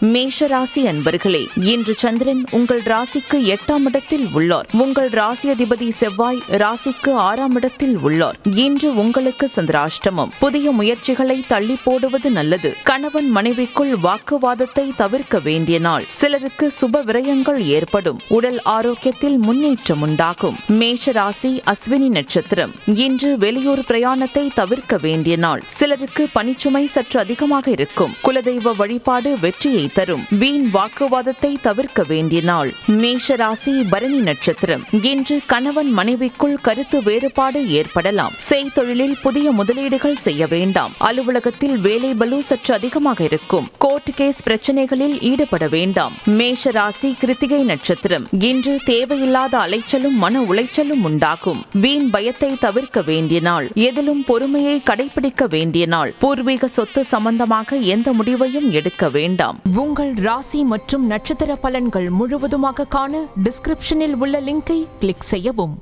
மேஷ ராசி அன்பர்களே, இன்று சந்திரன் உங்கள் ராசிக்கு 8ஆம் இடத்தில் உள்ளார். உங்கள் ராசி அதிபதி செவ்வாய் ராசிக்கு 6ஆம் இடத்தில் உள்ளார். இன்று உங்களுக்கு சந்திராஷ்டமம். புதிய முயற்சிகளை தள்ளி போடுவது நல்லது. கணவன் மனைவிக்குள் வாக்குவாதத்தை தவிர்க்க வேண்டிய நாள். சிலருக்கு சுப விரயங்கள் ஏற்படும். உடல் ஆரோக்கியத்தில் முன்னேற்றம் உண்டாகும். மேஷ ராசி அஸ்வினி நட்சத்திரம். இன்று வெளியூர் பிரயாணத்தை தவிர்க்க வேண்டிய நாள். சிலருக்கு பணிச்சுமை சற்று அதிகமாக இருக்கும். குலதெய்வ வழிபாடு வெற்றியை தரும். வீண் வாக்குவாதத்தை தவிர்க்க வேண்டிய நாள். மேஷ ராசி பரணி நட்சத்திரம். இன்று கணவன் மனைவிக்குள் கருத்து வேறுபாடு ஏற்படலாம். செய்தொழிலில் புதிய முதலீடுகள் செய்ய வேண்டாம். அலுவலகத்தில் வேலை பளு சற்று அதிகமாக இருக்கும். கோர்ட் கேஸ் பிரச்சனைகளில் ஈடுபட வேண்டாம். மேஷ ராசி கிருத்திகை நட்சத்திரம். இன்று தேவையில்லாத அலைச்சலும் மன உளைச்சலும் உண்டாகும். வீண் பயத்தை தவிர்க்க வேண்டிய நாள். எதிலும் பொறுமையை கடைபிடிக்க வேண்டிய நாள். பூர்வீக சொத்து சம்பந்தமாக எந்த முடிவையும் எடுக்க வேண்டாம். உங்கள் ராசி மற்றும் நட்சத்திர பலன்கள் முழுவதுமாக காண டிஸ்கிரிப்ஷனில் உள்ள லிங்கை கிளிக் செய்யவும்.